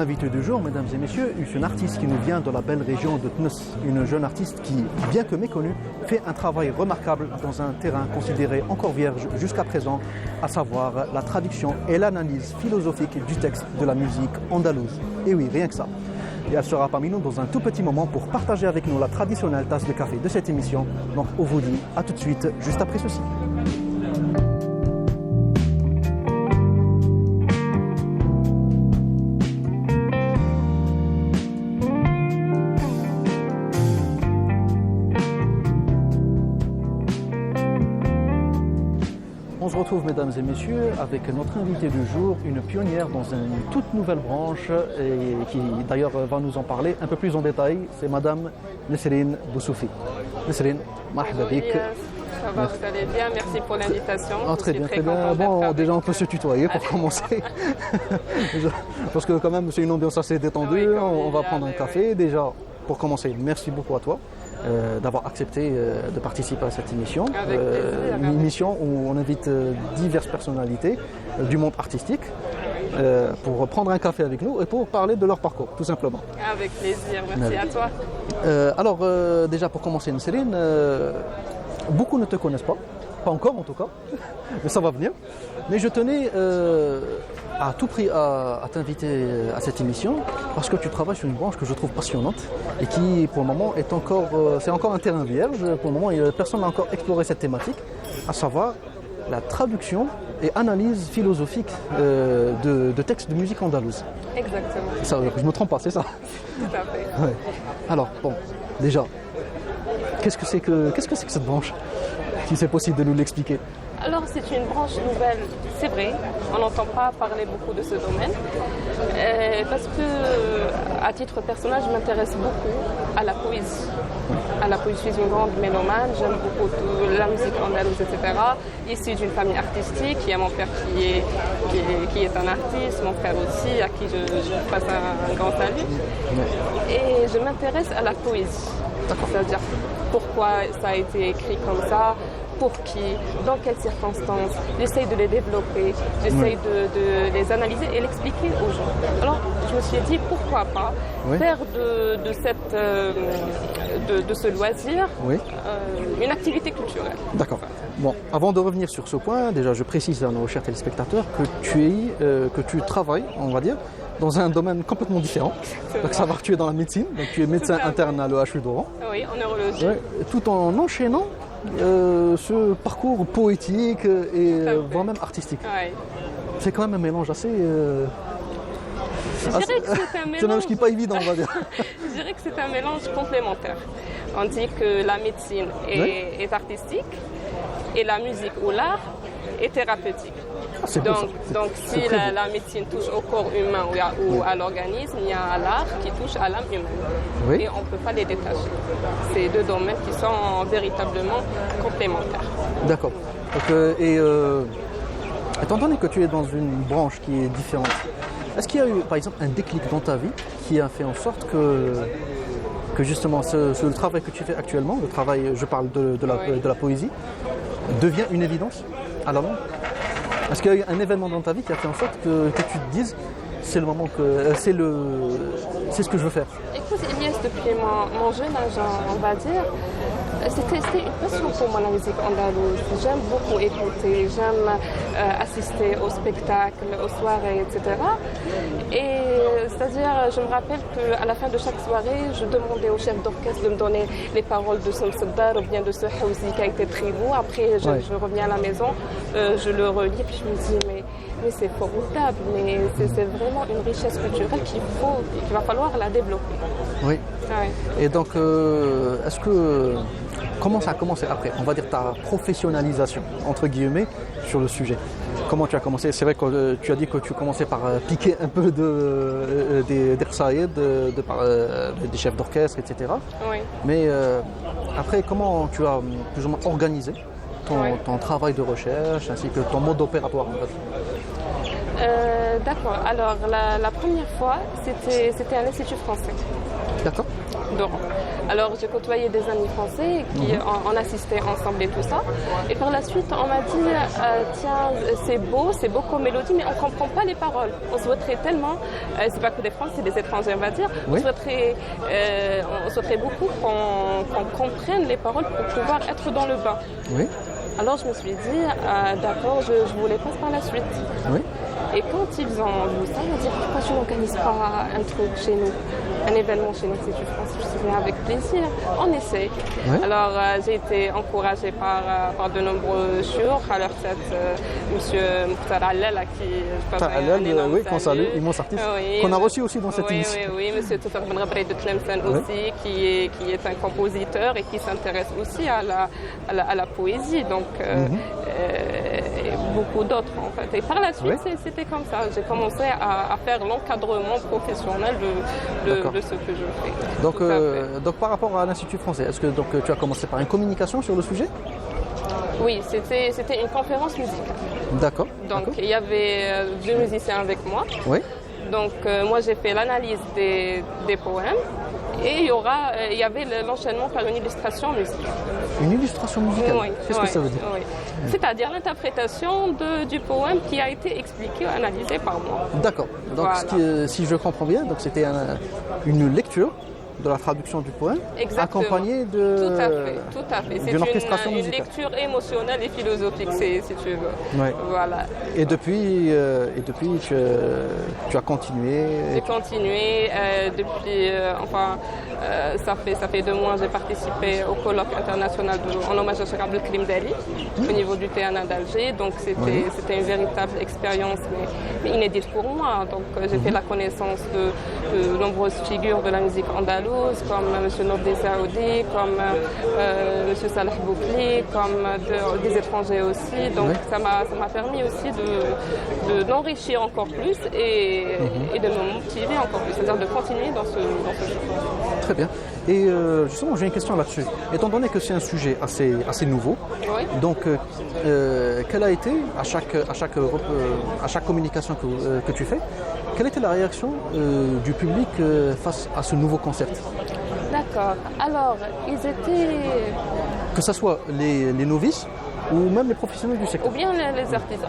invitée du jour, mesdames et messieurs, est une artiste qui nous vient de la belle région de Tnus. Une jeune artiste qui, bien que méconnue, fait un travail remarquable dans un terrain considéré encore vierge jusqu'à présent, à savoir la traduction et l'analyse philosophique du texte de la musique andalouse. Et oui, rien que ça. Et elle sera parmi nous dans un tout petit moment pour partager avec nous la traditionnelle tasse de café de cette émission. Donc on vous dit à tout de suite, juste après ceci. On se retrouve, mesdames et messieurs, avec notre invitée du jour, une pionnière dans une toute nouvelle branche et qui d'ailleurs va nous en parler un peu plus en détail. C'est Madame Nesrine Boussoufi. Nesrine, marhaba bik. Ça va, vous allez bien, merci pour l'invitation. Très bien, très bien. Bon, déjà on peut se tutoyer pour commencer. Parce que quand même c'est une ambiance assez détendue, oui, on va prendre un café. Déjà, pour commencer, merci beaucoup à toi. D'avoir accepté de participer à cette émission. Une émission où on invite diverses personnalités du monde artistique pour prendre un café avec nous et pour parler de leur parcours, tout simplement. Avec plaisir, merci à toi. Alors, déjà pour commencer, Nesrine, beaucoup ne te connaissent pas encore en tout cas, mais ça va venir. Mais je tenais à tout prix à t'inviter à cette émission parce que tu travailles sur une branche que je trouve passionnante et qui pour le moment est encore, c'est encore un terrain vierge. Pour le moment, personne n'a encore exploré cette thématique, à savoir la traduction et analyse philosophique de textes de musique andalouse. Exactement. Ça, je ne me trompe pas, c'est ça? Tout à fait. Ouais. Alors, bon, déjà, qu'est-ce que c'est que cette branche? Si c'est possible de nous l'expliquer. Alors c'est une branche nouvelle, c'est vrai, on n'entend pas parler beaucoup de ce domaine, parce que à titre personnel, je m'intéresse beaucoup à la poésie. À la poésie, je suis une grande mélomane, j'aime beaucoup la musique andalouse, etc. Ici d'une famille artistique, il y a mon père qui est un artiste, mon frère aussi, à qui je passe un grand salut. Et je m'intéresse à la poésie, c'est-à-dire pourquoi ça a été écrit comme ça, pour qui, dans quelles circonstances. J'essaye de les développer, j'essaye de les analyser et l'expliquer aux gens. Alors, je me suis dit, pourquoi pas faire de ce loisir une activité culturelle. D'accord. Bon, avant de revenir sur ce point, déjà, je précise à nos chers téléspectateurs que tu travailles, on va dire, dans un domaine complètement différent. Donc, savoir que tu es dans la médecine, donc tu es médecin interne à l'EHU d'Oran. Oui, en neurologie. Tout en enchaînant ce parcours poétique et voire même artistique. Ouais. C'est quand même un mélange assez... Je dirais que c'est un mélange... C'est un mélange qui n'est pas évident, on va dire. Je dirais que c'est un mélange complémentaire. On dit que la médecine est artistique et la musique ou l'art est thérapeutique. Donc si la médecine touche au corps humain ou à l'organisme, il y a l'art qui touche à l'âme humaine. Oui. Et on ne peut pas les détacher. C'est deux domaines qui sont véritablement complémentaires. D'accord. Étant donné que tu es dans une branche qui est différente, est-ce qu'il y a eu par exemple un déclic dans ta vie qui a fait en sorte que justement ce travail que tu fais actuellement, le travail, je parle de la poésie, devient une évidence à la longue? Est-ce qu'il y a eu un événement dans ta vie qui a fait en sorte que tu te dises c'est le moment que c'est ce que je veux faire? Écoute, Elias, depuis mon jeune âge, on va dire, c'était une passion pour moi la musique andalouse. J'aime beaucoup écouter, j'aime assister aux spectacles, aux soirées, etc. Et c'est-à-dire, je me rappelle qu'à la fin de chaque soirée, je demandais au chef d'orchestre de me donner les paroles de ce Msaddar ou bien de ce Houzi qui a été très beau. Après, je reviens à la maison, je le relis, puis je me dis, mais c'est formidable, mais c'est vraiment une richesse culturelle qu'il va falloir la développer. Oui. Ouais. Et donc, comment ça a commencé après, on va dire ta professionnalisation, entre guillemets, sur le sujet? Comment tu as commencé? C'est vrai que tu as dit que tu commençais par piquer un peu des rsaïd, des chefs d'orchestre, etc. Oui. Mais après, comment tu as plus ou moins organisé ton travail de recherche ainsi que ton mode opératoire en fait? D'accord. Alors, la première fois, c'était à l'Institut français. D'accord. d'Oran. Alors j'ai côtoyé des amis français qui on assistait ensemble et tout ça. Et par la suite, on m'a dit tiens, c'est beau comme mélodie, mais on ne comprend pas les paroles. On souhaiterait tellement, c'est pas que des Français, c'est des étrangers, on va dire, Oui. on souhaiterait beaucoup qu'on comprenne les paroles pour pouvoir être dans le bain. Oui, Alors je me suis dit, d'accord, je vous les passe par la suite. oui. Et quand ils ont vu ça, ils m'ont dit pourquoi tu n'organises pas un truc chez nous, un événement chez nous, si tu penses. Je suis avec plaisir, on essaie. Ouais. Alors j'ai été encouragée par de nombreux chours, à leur tête M. Mokhtar Allel, à qui je passe un énorme oui, qu'on salue, salut. immense artiste, Oui, qu'on a reçu aussi dans cette oui, émission. oui, M. Toufar Ben Ghabri de Tlemcen aussi, qui est un compositeur et qui s'intéresse aussi à la poésie. Donc, beaucoup d'autres en fait. Et par la suite, c'était comme ça. J'ai commencé à faire l'encadrement professionnel de ce que je fais. Donc par rapport à l'Institut français, est-ce que donc, tu as commencé par une communication sur le sujet? Oui, c'était une conférence musicale. D'accord. Donc il y avait deux musiciens avec moi. Oui. Donc moi j'ai fait l'analyse des poèmes et il y avait l'enchaînement par une illustration musicale. Une illustration musicale. Oui, Qu'est-ce que ça veut dire? Oui. C'est-à-dire l'interprétation du poème qui a été expliqué, analysé par moi. D'accord. Donc Voilà. si je comprends bien, donc c'était une lecture de la traduction du poème, Exactement. accompagnée Tout à fait. C'est d'une orchestration une musicale. lecture émotionnelle et philosophique, si tu veux. Ouais. Voilà. Et depuis tu as continué. J'ai continué depuis, ça fait 2 mois, j'ai participé au colloque international en hommage à Cheikh Abdelkrim Dali au niveau du TNA d'Alger. Donc c'était une véritable expérience, mais inédite pour moi. Donc j'ai fait la connaissance de nombreuses figures de la musique andalouse, comme M. Nordé Saoudi, comme M. Salah Boukli, comme des étrangers aussi. Donc ça m'a permis aussi d'enrichir encore plus et de me motiver encore plus, c'est-à-dire de continuer dans ce chemin. Très bien. Et justement, j'ai une question là-dessus. Étant donné que c'est un sujet assez nouveau, donc quelle a été, à chaque communication que tu fais, quelle était la réaction du public face à ce nouveau concept? D'accord. Alors, ils étaient... Que ce soit les novices ou même les professionnels du secteur? Ou bien les artistes.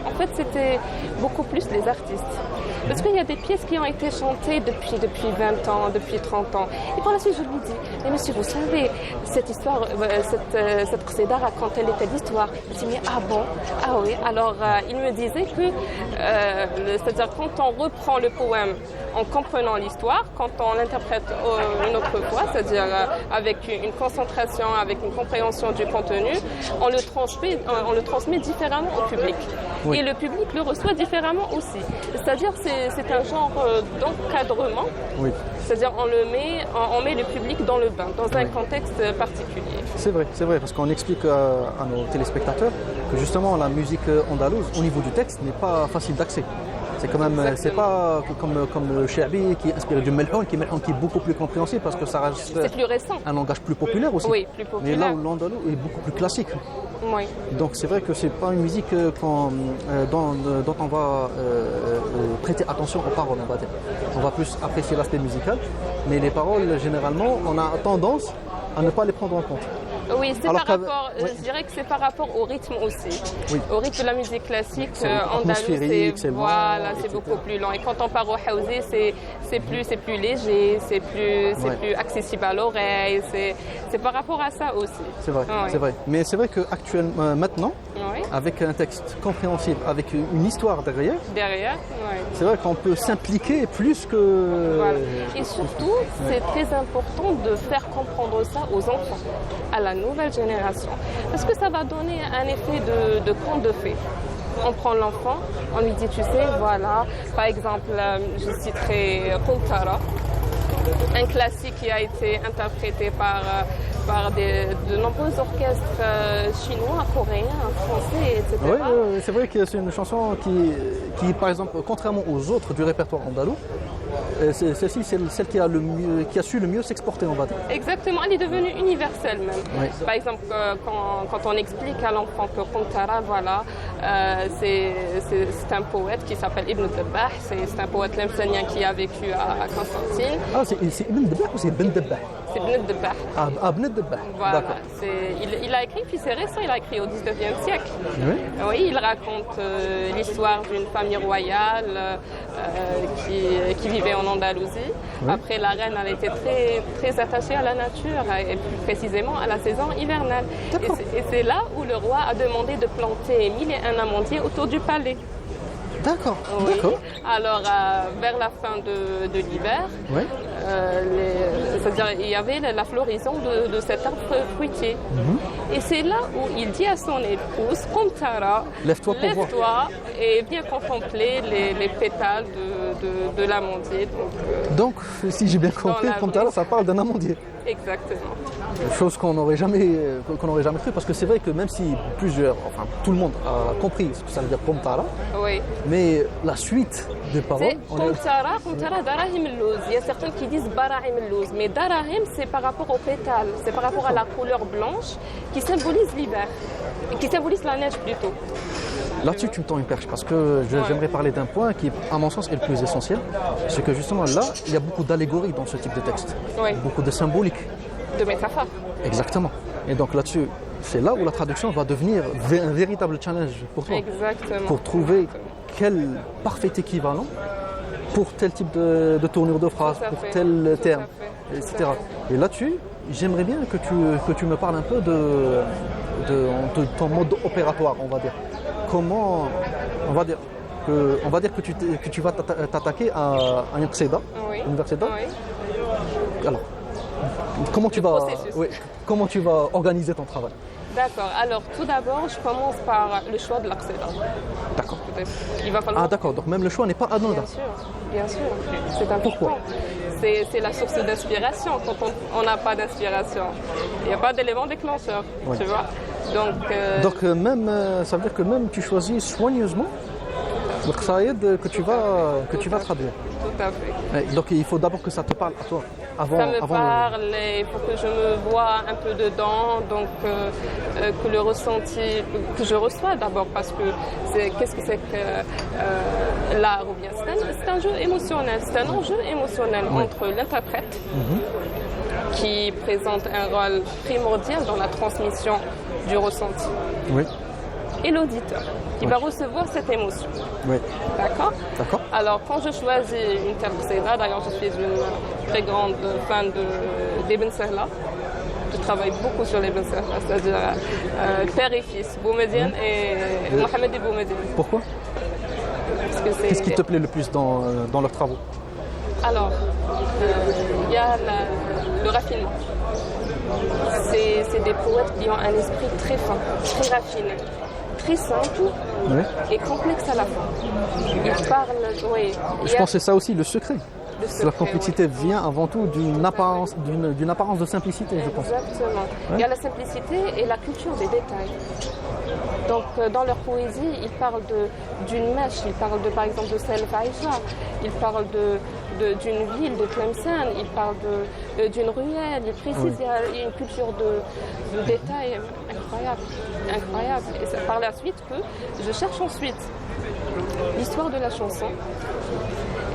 En fait, c'était beaucoup plus les artistes. Parce qu'il y a des pièces qui ont été chantées depuis 20 ans, depuis 30 ans. Et par la suite, je lui dis, mais monsieur, vous savez, cette histoire, cette qsida racontait telle histoire. Je dis, mais ah bon? Ah oui. Alors, il me disait que, c'est-à-dire quand on reprend le poème en comprenant l'histoire, quand on l'interprète une autre fois, c'est-à-dire avec une concentration, avec une compréhension du contenu, on le transmet différemment au public. Oui. Et le public le reçoit différemment aussi. C'est-à-dire c'est un genre d'encadrement. Oui. C'est-à-dire on met le public dans le bain, dans un contexte particulier. C'est vrai, parce qu'on explique à nos téléspectateurs que justement la musique andalouse, au niveau du texte, n'est pas facile d'accès. C'est quand même, c'est pas comme le Sha'bi qui est inspiré du Melhoun, qui est beaucoup plus compréhensible parce que ça reste C'est plus récent. un langage plus populaire aussi. Oui, plus populaire. Mais là où l'andalou est beaucoup plus classique. Oui. Donc c'est vrai que c'est pas une musique dont on va prêter attention aux paroles, on va dire. On va plus apprécier l'aspect musical, mais les paroles, généralement, on a tendance à ne pas les prendre en compte. Oui, c'est Alors par rapport, je dirais que c'est par rapport au rythme aussi. Oui. Au rythme de la musique classique, atmosphérique, c'est lent, c'est etc. beaucoup plus lent. Et quand on part au haouzé, c'est plus léger, c'est plus accessible à l'oreille. C'est par rapport à ça aussi. C'est vrai, Oui. c'est vrai. Mais c'est vrai qu'actuellement, maintenant, Oui. avec un texte compréhensible, avec une histoire derrière, Derrière, oui. c'est vrai qu'on peut s'impliquer plus que... Voilà. Et surtout, c'est très important de faire comprendre ça aux enfants, à la nouvelle génération. Parce que ça va donner un effet de conte de fées. On prend l'enfant, on lui dit, tu sais, voilà, par exemple, je citerai Koutara, un classique qui a été interprété par de nombreux orchestres chinois, coréens, français, etc. Oui, c'est vrai que c'est une chanson qui, par exemple, contrairement aux autres du répertoire andalou, Celle-ci, c'est celle qui a su le mieux s'exporter, on va dire. Exactement, elle est devenue universelle même. Oui. Par exemple, quand on explique à l'enfant que Qantara, voilà, c'est un poète qui s'appelle Ibn Dabbah, c'est un poète lemsanien qui a vécu à Constantine. Ah, c'est Ibn Dabbah ou c'est Ben Dabbah? C'est Ibn Dabbah. Ah, Ben Dabbah. Voilà, D'accord. il a écrit, puis c'est récent, il a écrit au 19e siècle. Oui. Oui, il raconte l'histoire d'une famille royale qui vivait en Andalousie. Oui. Après, la reine, elle était très, très attachée à la nature, et plus précisément à la saison hivernale. Et c'est là où le roi a demandé de planter 1001 amandiers autour du palais. D'accord. Oui. D'accord. Alors, vers la fin de l'hiver, Oui. c'est-à-dire il y avait la floraison de cet arbre fruitier. Et c'est là où il dit à son épouse, Qantara, Lève-toi pour voir. lève-toi et viens contempler les pétales de l'amandier. Donc, si j'ai bien compris, la Qantara, ça parle d'un amandier. Exactement. Chose qu'on n'aurait jamais cru, parce que c'est vrai que même si tout le monde a compris ce que ça veut dire Qantara, Oui. mais la suite des paroles, C'est Qantara Darahim al-Louz. Il y a certains qui disent Barahim al-Louz, mais Darahim, c'est par rapport aux pétales, c'est par rapport à la couleur blanche qui symbolise l'hiver, qui symbolise la neige plutôt. là-dessus tu me tends une perche, parce que j'aimerais parler d'un point qui, à mon sens, est le plus essentiel. C'est que justement là, il y a beaucoup d'allégories dans ce type de texte, Oui. beaucoup de symbolique. De métaphore. Exactement. Et donc là-dessus, c'est là où la traduction va devenir un véritable challenge pour toi. Exactement. Pour trouver quel parfait équivalent pour tel type de tournure de phrase, Tout à pour fait. tel Tout terme, à fait. etc. Tout à Et là-dessus, j'aimerais bien que tu me parles un peu de ton mode opératoire, on va dire. Comment, on va dire que tu vas t'attaquer à un qsida, Oui. une qsida. Oui. Alors, comment tu Le vas, processus. oui, comment tu vas organiser ton travail? D'accord. Alors, tout d'abord, je commence par le choix de l'accédant. D'accord. Il va falloir. Ah d'accord, donc même le choix n'est pas anodin. Bien sûr. C'est important. Pourquoi? C'est la source d'inspiration. Quand on n'a pas d'inspiration, il n'y a pas d'élément déclencheur, Oui. tu vois. Donc, Même, ça veut dire que même tu choisis soigneusement le qsaïd que tu vas traduire. tout à fait. Ouais, donc il faut d'abord que ça te parle à toi, avant, Ça me avant parle, il faut que je me vois un peu dedans, donc que le ressenti, que je reçois d'abord, parce que qu'est-ce que c'est que l'art ou bien c'est un jeu émotionnel, c'est un enjeu émotionnel entre l'interprète qui présente un rôle primordial dans la transmission du ressenti Oui, et l'auditeur qui va recevoir cette émotion. oui, D'accord? d'accord. Alors, quand je choisis une telle qsida, d'ailleurs, je suis une très grande fan d'Ibn Sahla. Je travaille beaucoup sur l'Ibn Sahla, c'est-à-dire père et fils, Boumediene et Mohamed et Boumediene. Pourquoi? Parce que Qu'est-ce qui te plaît le plus dans leurs travaux? Alors, il y a le raffinement. C'est des poètes qui ont un esprit très fin, très raffiné, très simple Oui. et complexe à la fois. Ils parlent, oui. Je pense que c'est ça aussi le secret. Le La secret, complexité vient avant tout d'une apparence de simplicité, je pense. Exactement. Il y a la simplicité et la culture des détails. Donc, dans leur poésie, ils parlent d'une mèche, ils parlent par exemple de Self Aïcha, ils parlent d'une ville, de Tlemcen, ils parlent d'une ruelle, ils précisent, il y a une culture de détails incroyable, incroyable. Et c'est par la suite que je cherche ensuite l'histoire de la chanson.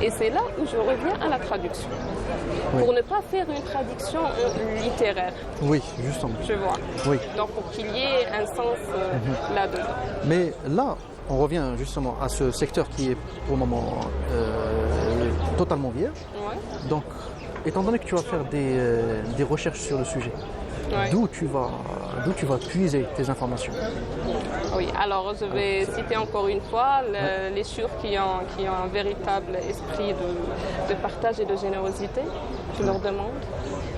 Et c'est là où je reviens à la traduction. Oui. Pour ne pas faire une traduction littéraire, Oui, justement. tu vois. Oui. Donc pour qu'il y ait un sens là-dedans. Mais là, on revient justement à ce secteur qui est pour le moment totalement vierge. Ouais. Donc, étant donné que tu vas faire des recherches sur le sujet, Ouais. d'où tu vas puiser tes informations? Oui, alors je vais citer encore une fois les churs qui ont un véritable esprit de partage et de générosité. Je leur demande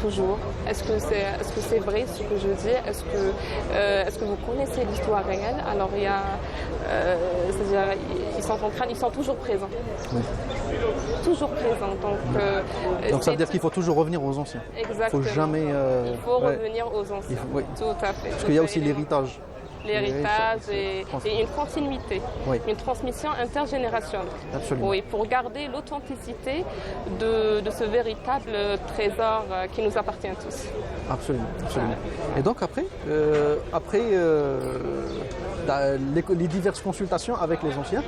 toujours, est-ce que c'est vrai ce que je dis? Est-ce que vous connaissez l'histoire réelle? Alors il y a, c'est-à-dire ils sont en train, ils sont toujours présents. Oui. Toujours présents. Donc ça veut dire qu'il faut toujours revenir aux anciens. Exactement. Il faut jamais. Il faut revenir aux anciens. Oui. Tout à fait. Parce qu'il y a aussi l'héritage. l'héritage Oui, et une continuité, Oui. une transmission intergénérationnelle. Absolument. Oui, pour garder l'authenticité de ce véritable trésor qui nous appartient à tous. Absolument, absolument. Et donc après, les diverses consultations avec les anciens,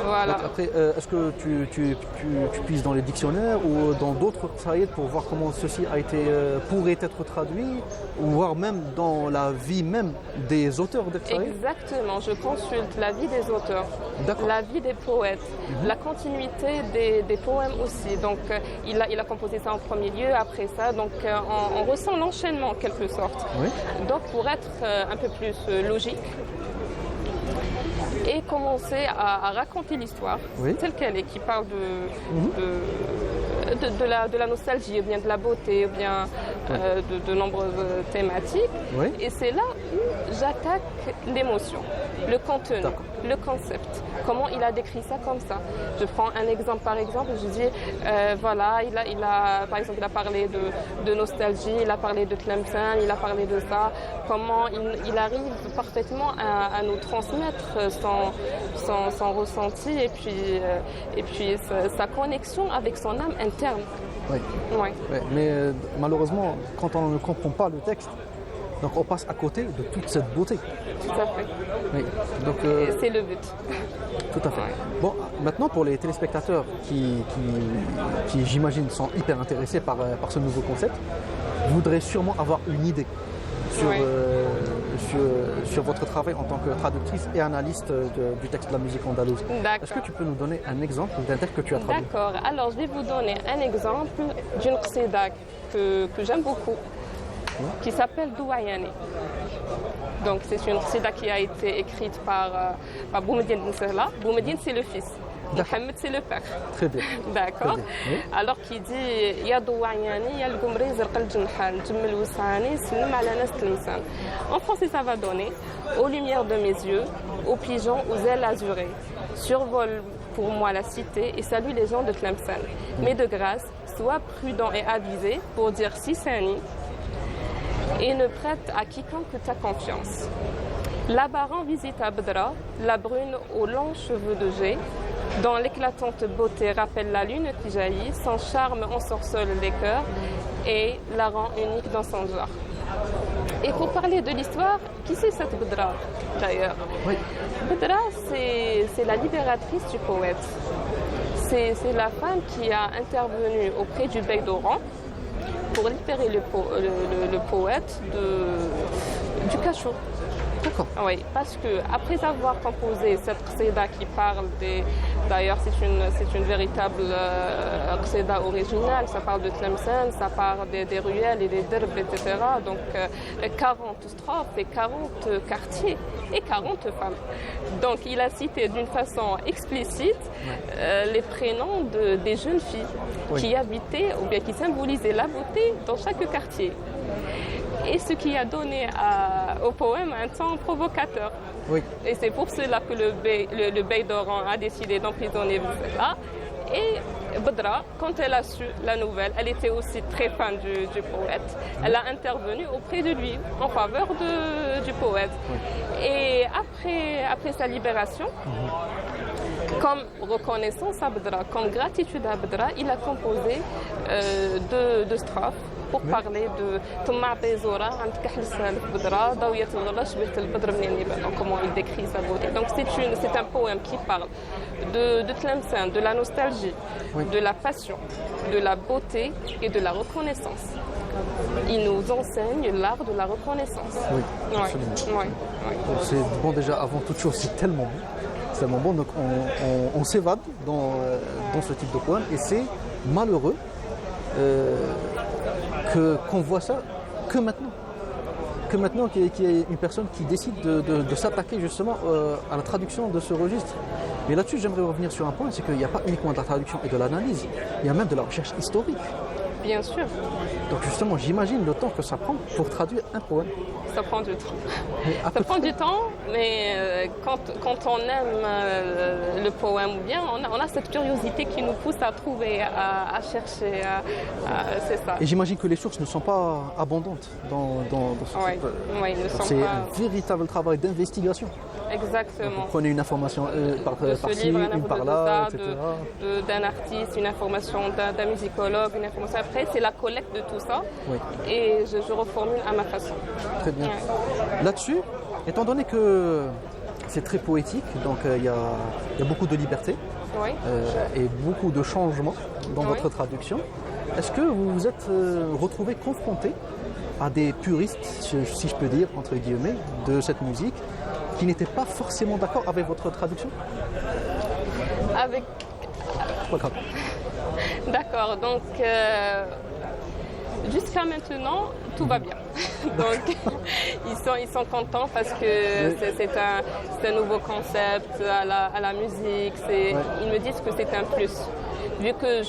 Voilà. donc après, est-ce que tu puisses dans les dictionnaires ou dans d'autres saïds pour voir comment ceci pourrait être traduit, ou voir même dans la vie même des auteurs des saïds? Exactement, je consulte la vie des auteurs, D'accord. la vie des poètes, la continuité des poèmes aussi. Donc il a composé ça en premier lieu, après ça, donc on ressent l'enchaînement en quelque sorte. Oui. Donc pour être un peu plus logique et commencer à raconter l'histoire Oui. telle qu'elle est, qui parle de la nostalgie, ou bien de la beauté, ou bien de nombreuses thématiques. Oui. Et c'est là où j'attaque l'émotion, le contenu, D'accord. le concept. Comment il a décrit ça comme ça. Je prends un exemple par exemple, je dis voilà, par exemple il a parlé de nostalgie, il a parlé de Tlemcen, il a parlé de ça, comment il arrive parfaitement à nous transmettre son ressenti et puis sa connexion avec son âme interne. Oui. Ouais. Ouais, mais malheureusement, quand on ne comprend pas le texte, donc on passe à côté de toute cette beauté. Tout à fait. Oui. Donc, Et c'est le but. tout à fait. Ouais. Bon, maintenant pour les téléspectateurs qui j'imagine, sont hyper intéressés par ce nouveau concept, voudraient sûrement avoir une idée Oui. sur votre travail en tant que traductrice et analyste du texte de la musique andalouse. D'accord. Est-ce que tu peux nous donner un exemple d'un texte que tu as traduit? D'accord. Alors, je vais vous donner un exemple d'une qsida que j'aime beaucoup, qui s'appelle Douayani. Donc, c'est une qsida qui a été écrite par Boumediene Ben Sehla. Boumediene, c'est le fils. Mohamed, c'est le père. Très bien. D'accord. Très bien, oui. Alors qui dit Ya douayani, ya l'gumri zirqal jinhan, jimmel wissani, slim ala nas tlemsan. En français, ça va donner aux lumières de mes yeux, aux pigeons, aux ailes azurées. Survole pour moi la cité et salue les gens de Tlemcen. Mais de grâce, sois prudent et avisé pour dire si sani et ne prête à quiconque ta confiance. Là-bas rend visite à Bedra, la brune aux longs cheveux de jet, dont l'éclatante beauté rappelle la lune qui jaillit, son charme ensorcelle les cœurs et la rend unique dans son genre. Et pour parler de l'histoire, qui c'est cette Bedra d'ailleurs? Oui. Bedra, c'est la libératrice du poète. C'est la femme qui a intervenu auprès du bey d'Oran pour libérer le poète du cachot. D'accord. Oui, parce que après avoir composé cette qsida qui parle d'ailleurs c'est une véritable qsida originale, ça parle de Tlemcen, ça parle des ruelles et des derbes, etc. Donc 40 strophes et 40 quartiers et 40 femmes. Donc il a cité d'une façon explicite les prénoms des jeunes filles qui habitaient ou bien qui symbolisaient la beauté dans chaque quartier. Et ce qui a donné au poème un ton provocateur. Oui. Et c'est pour cela que le bey d'Oran a décidé d'emprisonner Boussela. Et Bedra, quand elle a su la nouvelle, elle était aussi très fan du poète. Elle a intervenu auprès de lui en faveur du poète. Oui. Et après sa libération, comme reconnaissance à Bedra, comme gratitude à Bedra, il a composé deux strophes pour parler de comment il décrit sa beauté. Donc c'est un poème qui parle de Tlemcen, de la nostalgie, de la passion, de la beauté et de la reconnaissance. Il nous enseigne l'art de la reconnaissance. Oui, absolument. Ouais. C'est bon, déjà avant toute chose, c'est tellement bon. C'est tellement bon, donc on s'évade dans ce type de poème et c'est malheureux qu'on voit ça que maintenant qu'il y ait une personne qui décide de s'attaquer justement à la traduction de ce registre. Mais là-dessus, j'aimerais revenir sur un point, c'est qu'il n'y a pas uniquement de la traduction et de l'analyse, il y a même de la recherche historique. Bien sûr, Donc justement, j'imagine le temps que ça prend pour traduire un poème. ça prend du temps. Et à Ça peu prend du temps, mais quand on aime le poème ou bien, on a cette curiosité qui nous pousse à trouver, à chercher, c'est ça. Et j'imagine que les sources ne sont pas abondantes dans ce Oui, type. oui, ils ne sont C'est pas... un véritable travail d'investigation. Vous Exactement. prenez une information De ce par-ci, livre, une par-là, de etc. d'un artiste, une information d'un musicologue, une information après, c'est la collecte de tout ça Oui, et je reformule à ma façon. très bien. Ouais. Là-dessus, étant donné que c'est très poétique, donc il y a beaucoup de liberté Oui. et beaucoup de changements dans Oui. votre traduction, est-ce que vous vous êtes retrouvé confronté à des puristes, si je peux dire, entre guillemets, de cette musique, qui n'étaient pas forcément d'accord avec votre traduction? Avec... Pas grave. D'accord, donc jusqu'à maintenant, tout va bien. Donc ils sont contents parce que c'est un nouveau concept à la musique. Ils me disent que c'est un plus. Vu que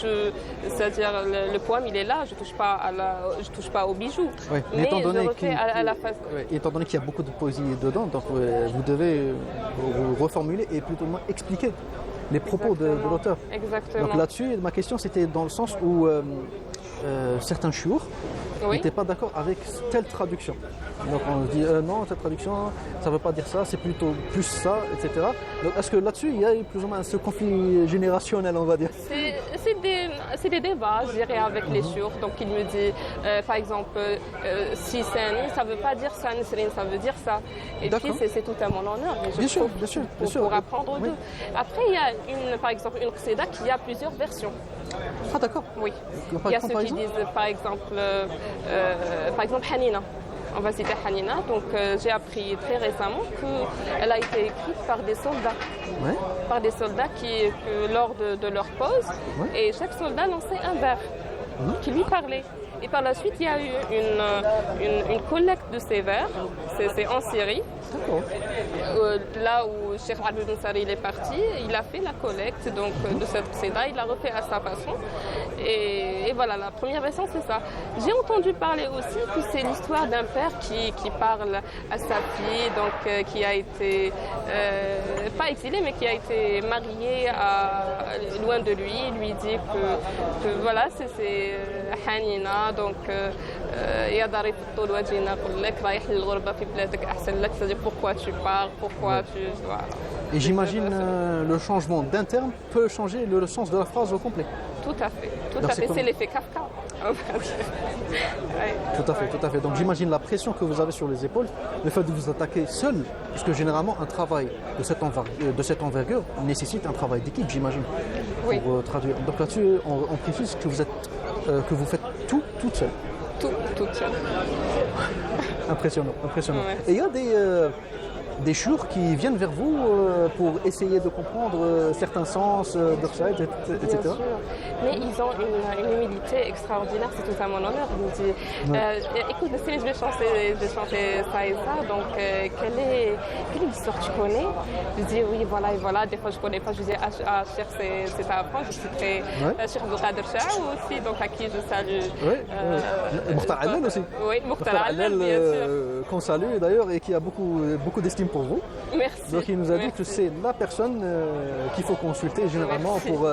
c'est-à-dire le poème il est là, je touche pas aux bijoux. Oui, Mais je refais à la face. étant donné qu'il y a beaucoup de poésie dedans, donc vous devez reformuler et plutôt expliquer les propos de l'auteur. Exactement. Donc là-dessus, ma question c'était dans le sens où certains chiours Oui. n'étaient pas d'accord avec telle traduction. Donc on se dit non, cette traduction, ça ne veut pas dire ça, c'est plutôt plus ça, etc. Donc est-ce que là-dessus, il y a plus ou moins ce conflit générationnel, on va dire? C'est des débats, je dirais, avec les chiours. Donc il me dit, par exemple, si c'est un ça ne veut pas dire ça, ça veut dire ça. Et puis c'est tout à mon honneur. Mais Bien sûr, pour apprendre Oui. d'eux. Après, il y a par exemple une qsida qui a plusieurs versions. Ah d'accord. Oui. Par Il y a ceux qui exemple disent, par exemple, Hanina. On va citer Hanina. Donc, j'ai appris très récemment qu'elle a été écrite par des soldats. Ouais. Par des soldats lors de leur pause. Ouais. Et chaque soldat lançait un vers qui lui parlait. Et par la suite, il y a eu une collecte de ces vers. C'est en Syrie. D'accord. Là où Cheikh Abdel Nsari est parti, il a fait la collecte donc, de cette qsida, il l'a refait à sa façon. Et voilà, la première version, c'est ça. J'ai entendu parler aussi que c'est l'histoire d'un père qui parle à sa fille, donc qui a été, pas exilé, mais qui a été marié loin de lui. Il lui dit que voilà, c'est Hanina, donc يا ضريف الطول وجينا نقول لك رايح للغربة في بلادك أحسن لك, c'est-à-dire pourquoi tu pars, pourquoi tu... Voilà. Et j'imagine le changement d'un terme peut changer le sens de la phrase au complet. Tout à fait, Donc, c'est l'effet Kafka. Ouais. Tout à fait. Donc j'imagine la pression que vous avez sur les épaules, le fait de vous attaquer seul, puisque généralement un travail de cette envergure nécessite un travail d'équipe, j'imagine, Oui. pour traduire. Donc là-dessus, on précise que vous faites tout toute seule. Toute seule. Impressionnant. Ouais. Et il y a des chiours qui viennent vers vous pour essayer de comprendre certains sens de Rshad, etc. Bien sûr. Mais ils ont une humilité extraordinaire, c'est tout à mon honneur. Il me dit, écoute, je vais chanter ça et ça, donc quelle est l'histoire que tu connais? Je dis oui, voilà et voilà. Des fois je ne connais pas, je dis Cheikh, c'est à apprendre. Je citerai Cheikh Abdelkader Chaou aussi, donc à qui je salue. Oui, Mokhtar Allel aussi. Oui, Mokhtar Allel, bien sûr. Qu'on salue d'ailleurs et qui a beaucoup d'estime pour vous. Merci. Donc il nous a dit que c'est la personne qu'il faut consulter généralement Merci. pour...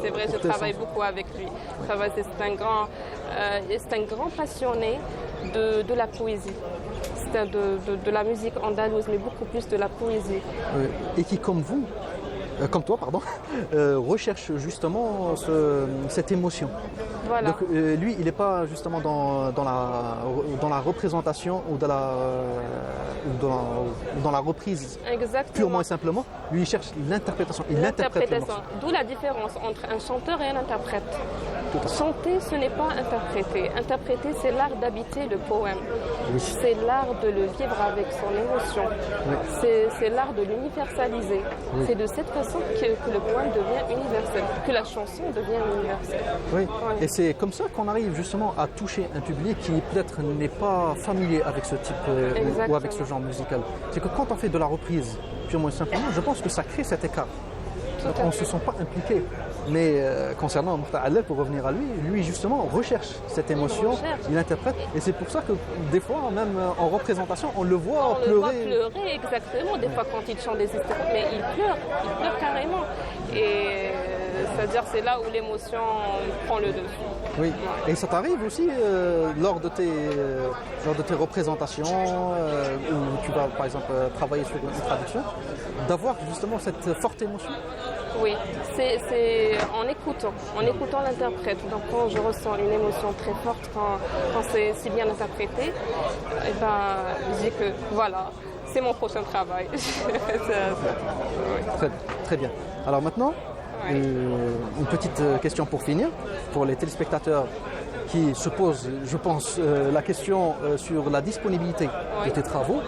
C'est vrai, je travaille beaucoup avec lui. C'est un grand passionné de la poésie. C'est de la musique andalouse, mais beaucoup plus de la poésie. Et qui, comme vous, comme toi, pardon, recherche justement cette émotion. Voilà. Donc lui, il n'est pas justement dans la représentation ou dans la reprise. Exactement. Purement et simplement. Lui, il cherche l'interprétation. Il interprète le morceau. D'où la différence entre un chanteur et un interprète. Chanter, ce n'est pas interpréter. Interpréter, c'est l'art d'habiter le poème. Oui. C'est l'art de le vivre avec son émotion. Oui. C'est l'art de l'universaliser. Oui. C'est de cette façon que le poème devient universel, que la chanson devient universelle. Oui, ouais. Et c'est comme ça qu'on arrive justement à toucher un public qui peut-être n'est pas familier avec ce type ou avec ce genre musical. C'est que quand on fait de la reprise, purement et simplement, je pense que ça crée cet écart. On ne se sent pas impliqué Mais concernant Mokhtar Allel, pour revenir à lui, lui justement recherche cette émotion, il interprète. Et c'est pour ça que des fois, même en représentation, on le voit On le pleurer. voit pleurer, exactement. Des fois, quand il chante des histoires, mais il pleure carrément. Et c'est-à-dire, c'est là où l'émotion prend le dessus. Oui. Et ça t'arrive aussi lors de tes représentations, où tu vas par exemple travailler sur une traduction, d'avoir justement cette forte émotion? Oui, c'est en écoutant l'interprète. Donc quand je ressens une émotion très forte, quand c'est si bien interprété, eh ben, je dis que voilà, c'est mon prochain travail. Très, très bien. Alors maintenant, une petite question pour finir, pour les téléspectateurs qui se posent, je pense, la question sur la disponibilité de tes travaux.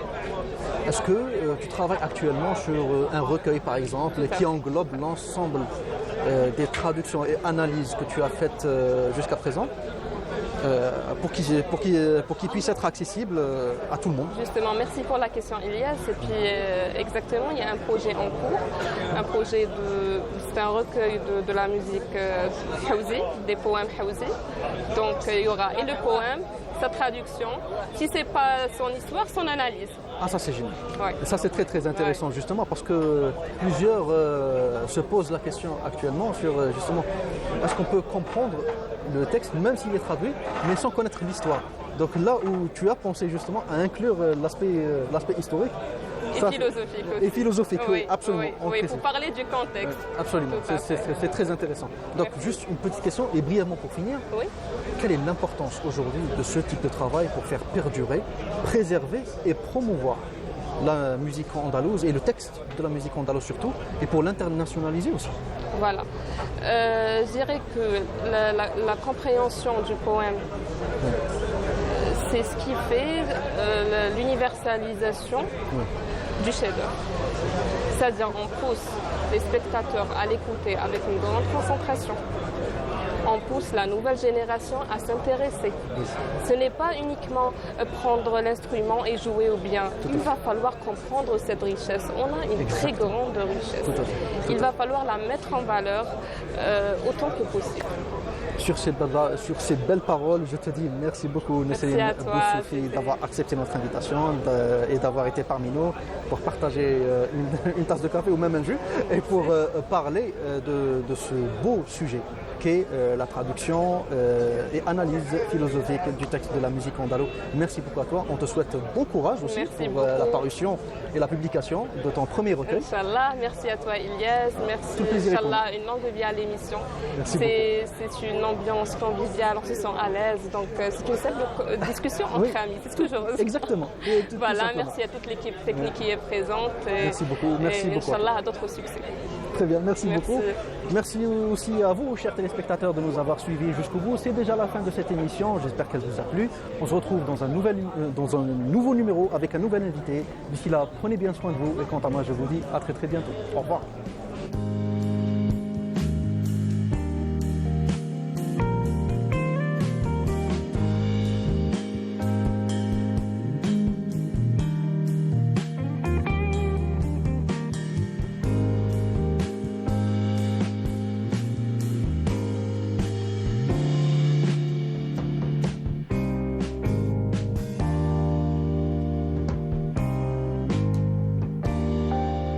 Est-ce que tu travailles actuellement sur un recueil, par exemple, qui englobe l'ensemble des traductions et analyses que tu as faites jusqu'à présent, pour qu'il puisse être accessible à tout le monde? Justement, merci pour la question, Ilyes. Et puis, exactement, il y a un projet en cours, c'est un recueil de la musique Hawzi, des poèmes Hawzi. Donc, il y aura et le poème, sa traduction, si c'est pas son histoire, son analyse. Ah, ça c'est génial. Ouais. Et ça c'est très très intéressant justement parce que plusieurs se posent la question actuellement sur justement est-ce qu'on peut comprendre le texte même s'il est traduit mais sans connaître l'histoire. Donc là où tu as pensé justement à inclure l'aspect historique. Et philosophique aussi. Et philosophique, oui, absolument. Oui, pour parler du contexte. Absolument, c'est très intéressant. Donc juste une petite question et brièvement pour finir. Oui. Quelle est l'importance aujourd'hui de ce type de travail pour faire perdurer, préserver et promouvoir la musique andalouse et le texte de la musique andalouse surtout, et pour l'internationaliser aussi? Voilà. Je dirais que la compréhension du poème, c'est ce qui fait l'universalisation du chef-d'œuvre. C'est-à-dire on pousse les spectateurs à l'écouter avec une grande concentration. On pousse la nouvelle génération à s'intéresser. Ce n'est pas uniquement prendre l'instrument et jouer au bien. Il va falloir comprendre cette richesse. On a une très grande richesse. Il va falloir la mettre en valeur autant que possible. Sur ces belles paroles, je te dis merci beaucoup, Nesseline Boussoufi, d'avoir accepté notre invitation et d'avoir été parmi nous pour partager une tasse de café ou même un jus et pour parler de ce beau sujet qu'est la traduction et analyse philosophique du texte de la musique andalo. Merci beaucoup à toi. On te souhaite bon courage aussi pour la parution et la publication de ton premier recueil. Inch'Allah, merci à toi Ilyes, merci Inch'Allah, une longue vie à l'émission. C'est une ambiance conviviale, on se sent à l'aise, donc c'est une simple discussion entre amis, c'est ce que je ressens. Exactement. Voilà, merci à toute l'équipe technique qui est présente. Merci beaucoup. Merci beaucoup. Inch'Allah, à d'autres succès. Très bien, merci beaucoup. Merci aussi à vous, chers téléspectateurs, de nous avoir suivis jusqu'au bout. C'est déjà la fin de cette émission. J'espère qu'elle vous a plu. On se retrouve dans un nouveau numéro avec un nouvel invité. D'ici là, prenez bien soin de vous. Et quant à moi, je vous dis à très très bientôt. Au revoir.